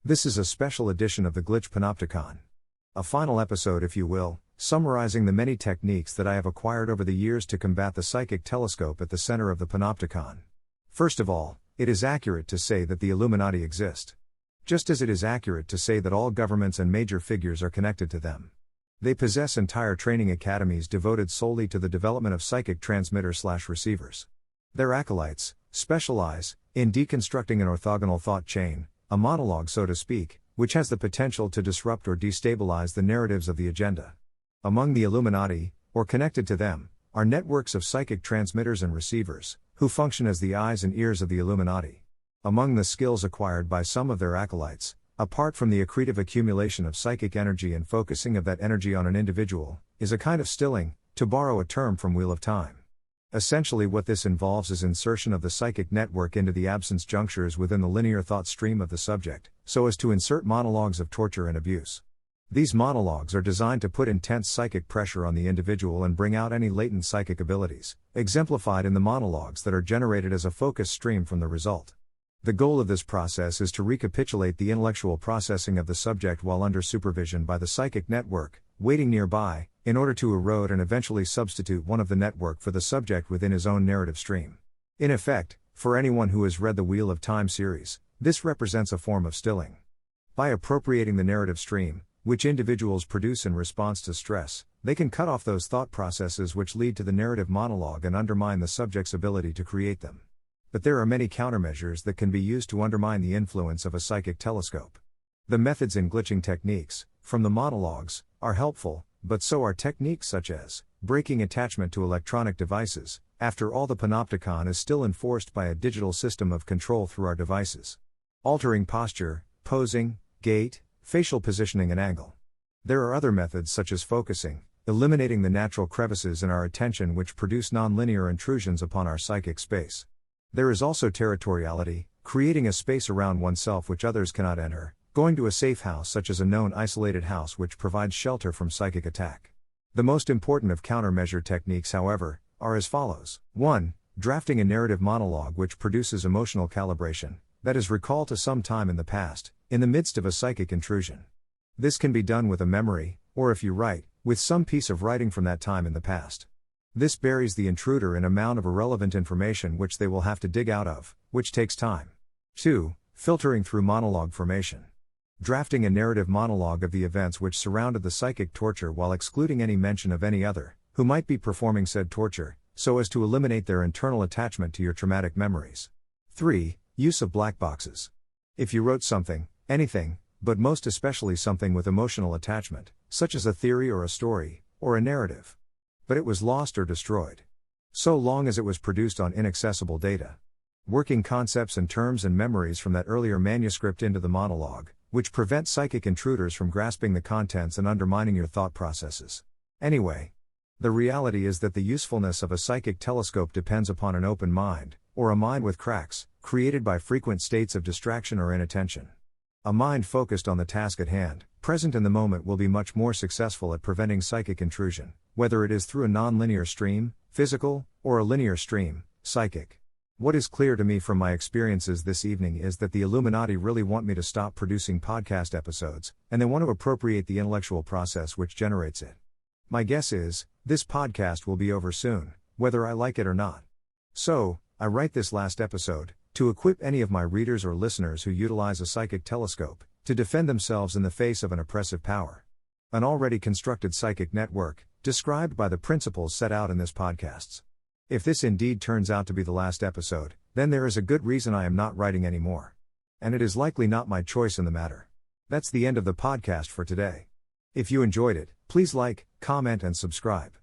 This is a special edition of the Glitch Panopticon. A final episode, if you will, summarizing the many techniques that I have acquired over the years to combat the psychic telescope at the center of the Panopticon. First of all, it is accurate to say that the Illuminati exist. Just as it is accurate to say that all governments and major figures are connected to them. They possess entire training academies devoted solely to the development of psychic transmitters/receivers. Their acolytes specialize in deconstructing an orthogonal thought chain, a monologue so to speak, which has the potential to disrupt or destabilize the narratives of the agenda. Among the Illuminati, or connected to them, are networks of psychic transmitters and receivers, who function as the eyes and ears of the Illuminati. Among the skills acquired by some of their acolytes, apart from the accretive accumulation of psychic energy and focusing of that energy on an individual, is a kind of stilling, to borrow a term from Wheel of Time. Essentially what this involves is insertion of the psychic network into the absence junctures within the linear thought stream of the subject, so as to insert monologues of torture and abuse. These monologues are designed to put intense psychic pressure on the individual and bring out any latent psychic abilities, exemplified in the monologues that are generated as a focus stream from the result. The goal of this process is to recapitulate the intellectual processing of the subject while under supervision by the psychic network, waiting nearby, in order to erode and eventually substitute one of the network for the subject within his own narrative stream. In effect, for anyone who has read the Wheel of Time series, this represents a form of stilling. By appropriating the narrative stream, which individuals produce in response to stress, they can cut off those thought processes which lead to the narrative monologue and undermine the subject's ability to create them. But there are many countermeasures that can be used to undermine the influence of a psychic telescope. The methods and glitching techniques, from the monologues, are helpful, but so are techniques such as breaking attachment to electronic devices. After all, the Panopticon is still enforced by a digital system of control through our devices. Altering posture, posing, gait, facial positioning and angle. There are other methods such as focusing, eliminating the natural crevices in our attention which produce nonlinear intrusions upon our psychic space. There is also territoriality, creating a space around oneself which others cannot enter, going to a safe house such as a known isolated house which provides shelter from psychic attack. The most important of countermeasure techniques, however, are as follows. 1. Drafting a narrative monologue which produces emotional calibration, that is, recall to some time in the past, in the midst of a psychic intrusion. This can be done with a memory, or if you write, with some piece of writing from that time in the past. This buries the intruder in a mound of irrelevant information which they will have to dig out of, which takes time. 2. Filtering through monologue formation. Drafting a narrative monologue of the events which surrounded the psychic torture while excluding any mention of any other, who might be performing said torture, so as to eliminate their internal attachment to your traumatic memories. 3. Use of black boxes. If you wrote something, anything, but most especially something with emotional attachment, such as a theory or a story, or a narrative, but it was lost or destroyed, so long as it was produced on inaccessible data. Working concepts and terms and memories from that earlier manuscript into the monologue, which prevent psychic intruders from grasping the contents and undermining your thought processes. Anyway, the reality is that the usefulness of a psychic telescope depends upon an open mind, or a mind with cracks, created by frequent states of distraction or inattention. A mind focused on the task at hand, present in the moment, will be much more successful at preventing psychic intrusion, whether it is through a non-linear stream, physical, or a linear stream, psychic. What is clear to me from my experiences this evening is that the Illuminati really want me to stop producing podcast episodes, and they want to appropriate the intellectual process which generates it. My guess is, this podcast will be over soon, whether I like it or not. So, I write this last episode, to equip any of my readers or listeners who utilize a psychic telescope, to defend themselves in the face of an oppressive power. An already constructed psychic network, described by the principles set out in this podcast. If this indeed turns out to be the last episode, then there is a good reason I am not writing anymore. And it is likely not my choice in the matter. That's the end of the podcast for today. If you enjoyed it, please like, comment and subscribe.